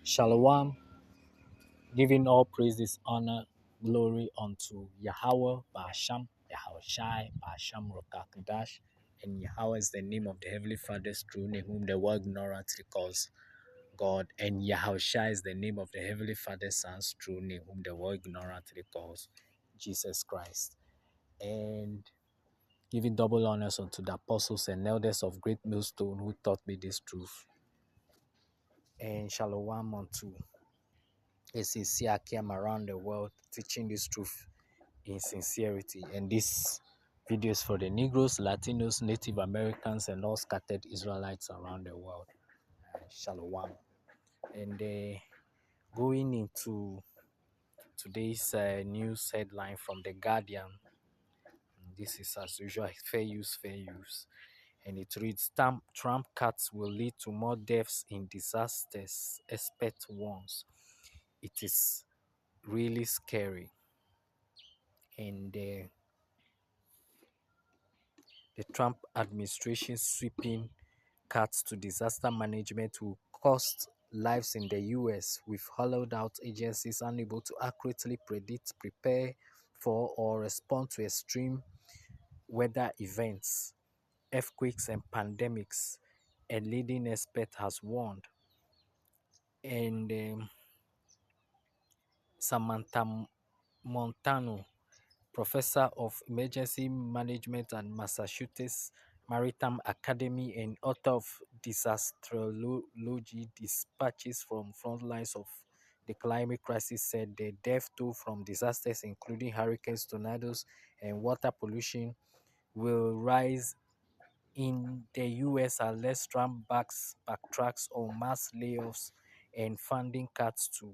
Shalom, giving all praises, honor, glory unto Yahweh, Ba'asham, Yahweh Shai, Ba'asham, Rokakadash, and Yahweh is the name of the Heavenly Father's true name, whom the world ignorantly calls God, and Yahweh Shai is the name of the Heavenly Father's Son's true name, whom the world ignorantly calls Jesus Christ. And giving double honors unto the apostles and elders of Great Millstone who taught me this truth. And shalom unto a sincere came around the world teaching this truth in sincerity. And this video is for the Negroes, Latinos, Native Americans, and all scattered Israelites around the world. Shalom. And going into today's news headline from The Guardian, this is as usual, fair use, fair use. And it reads, Trump cuts will lead to more deaths in disasters, expert warns. It is really scary. And the Trump administration sweeping cuts to disaster management will cost lives in the US, with hollowed out agencies unable to accurately predict, prepare for, or respond to extreme weather events, earthquakes, and pandemics, a leading expert has warned. And Samantha Montano, professor of emergency management at Massachusetts Maritime Academy and author of Disastrology Dispatches from Front Lines of the Climate Crisis, said the death toll from disasters, including hurricanes, tornadoes, and water pollution, will rise in the US unless Trump backtracks on mass layoffs and funding cuts to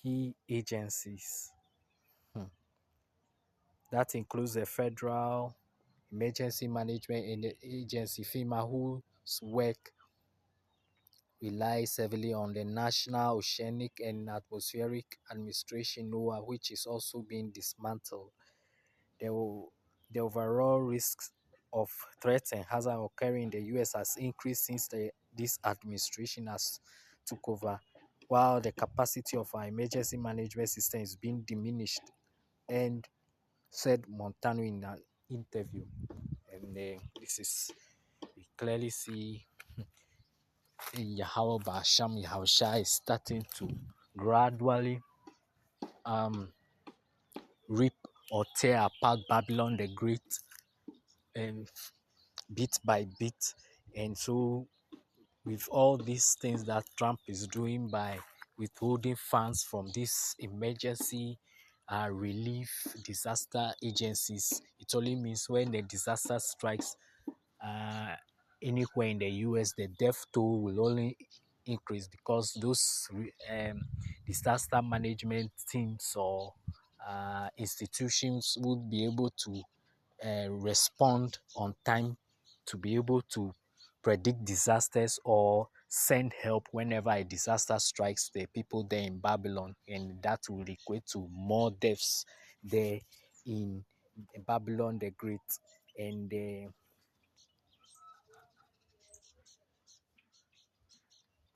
key agencies. That includes the Federal Emergency Management and the Agency, FEMA, whose work relies heavily on the National Oceanic and Atmospheric Administration, NOAA, which is also being dismantled. The, the overall risks of threats and hazard occurring in the U.S. has increased since this administration has took over, while the capacity of our emergency management system is being diminished, and said Montano in an interview. And this is, we clearly see Yahweh Ba'asham Yahushua is starting to gradually rip or tear apart Babylon the Great, and bit by bit. And so with all these things that Trump is doing by withholding funds from these emergency relief disaster agencies, it only means when the disaster strikes uh, anywhere in the US, the death toll will only increase, because those disaster management teams or institutions would be able to respond on time to be able to predict disasters or send help whenever a disaster strikes the people there in Babylon, and that will equate to more deaths there in Babylon the Great. And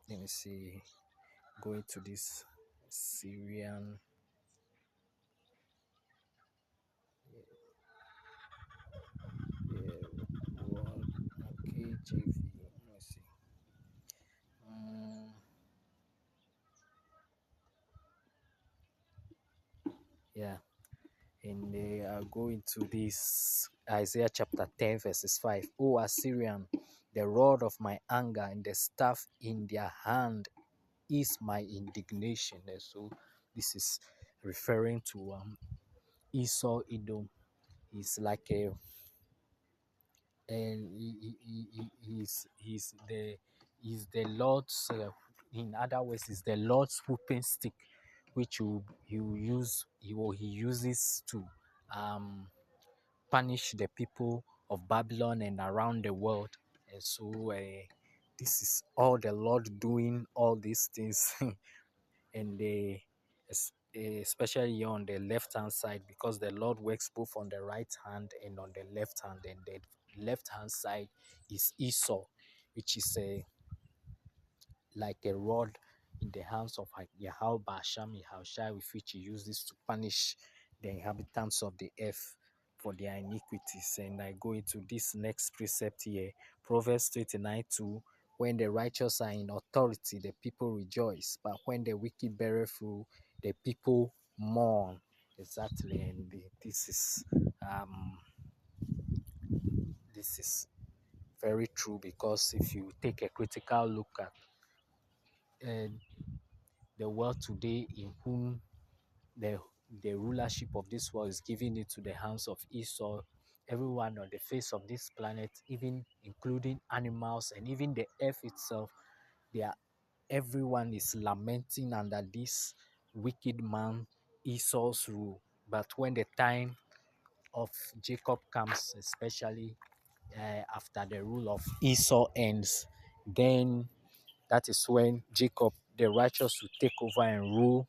let me see, going to this Syrian, world, okay, JV, let me see. Um, yeah, and they are going to this Isaiah chapter 10, verses 5. O Assyrian, the rod of my anger and the staff in their hand is my indignation. And so this is referring to Esau, Edom. He's like a, and he's the Lord's, in other words, is the Lord's whooping stick, which he uses to um punish the people of Babylon and around the world. And so this is all the Lord doing all these things, and especially on the left hand side, because the Lord works both on the right hand and on the left hand, and the left hand side is Esau, which is like a rod in the hands of Yahweh Basham Yahushai, with which he used this to punish the inhabitants of the earth for their iniquities. And I go into this next precept here, Proverbs 29:2. When the righteous are in authority, the people rejoice, but when the wicked beareth rule, the people mourn. Exactly, and um, this is very true, because if you take a critical look at uh, the world today, in whom the the rulership of this world is giving it to the hands of Esau, everyone on the face of this planet, even including animals and even the earth itself, they are everyone is lamenting under this wicked man Esau's rule. But when the time of Jacob comes, especially after the rule of Esau ends, then that is when Jacob, the righteous, will take over and rule,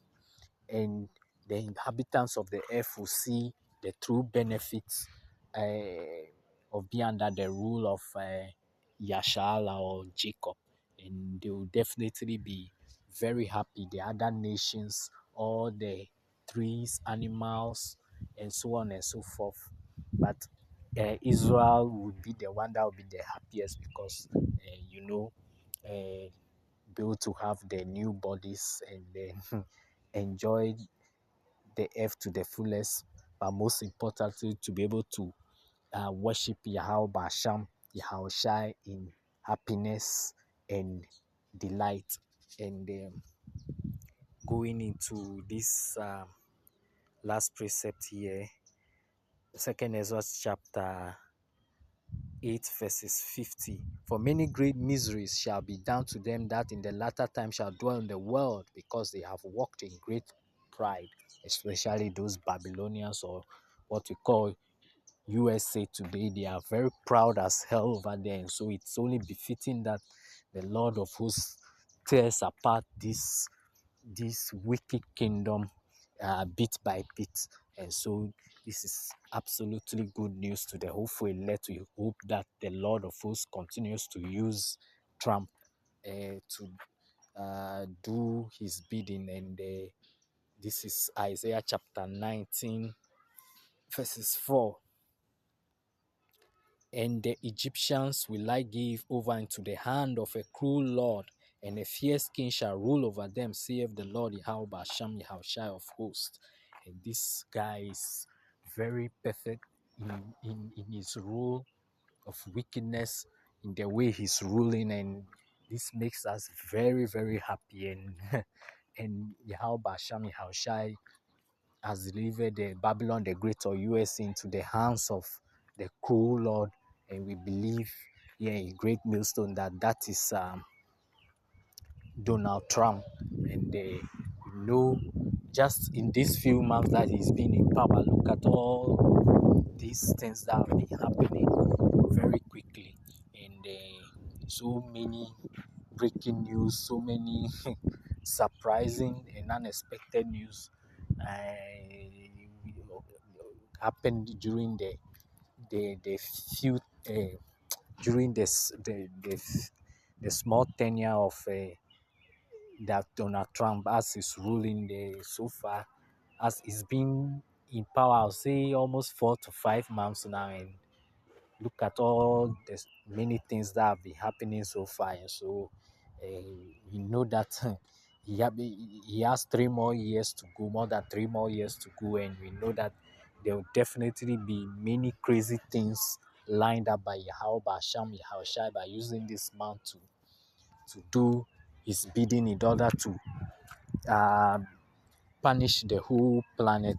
and the inhabitants of the earth will see the true benefits of being under the rule of Yashala or Jacob, and they will definitely be very happy. The other nations, all the trees, animals, and so on and so forth. But Israel would be the one that would be the happiest, because be able to have the new bodies and then enjoy the earth to the fullest, but most importantly, to be able to worship Yahweh Basham, Yahweh Shai in happiness and delight. And going into this last precept here, Second Ezra chapter 8 verses 50. For many great miseries shall be done to them that in the latter time shall dwell in the world, because they have walked in great pride, especially those Babylonians, or what we call USA today. They are very proud as hell over there, and so it's only befitting that the Lord of hosts tears apart this wicked kingdom bit by bit. And so this is absolutely good news to the hopeful elect. We hope that the Lord of hosts continues to use Trump to do his bidding. And this is Isaiah chapter 19 verses 4. And the Egyptians will I give over into the hand of a cruel Lord, and a fierce king shall rule over them, saith the Lord Yahweh Basham Yahushai of hosts. And this guy is very perfect in his rule of wickedness, in the way he's ruling, and this makes us very, very happy. And and Yahweh Basham Yahushai has delivered the Babylon the Great, or US, into the hands of the cruel Lord. And we believe here in Great Millstone that that is Donald Trump. And just in these few months that he's been in power, look at all these things that have been happening very quickly. And so many breaking news, so many surprising and unexpected news happened during the few during the small tenure of that Donald Trump, as is ruling so far, as he's been in power, I'll say almost 4 to 5 months now. And look at all the many things that have been happening so far. And so we know that he has 3 more years to go, more than 3 more years to go. And we know that there will definitely be many crazy things lined up by Yahweh Basham Yahushai, by using this man to do his bidding, in order to uh, punish the whole planet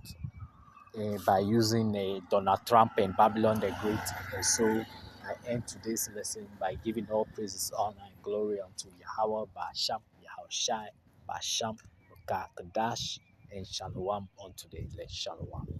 by using Donald Trump and Babylon the Great. And so I end today's lesson by giving all praises, honor, and glory unto Yahweh, Basham, Yahushai, Basham, Kadash, and Shalom unto the elect. Shalom.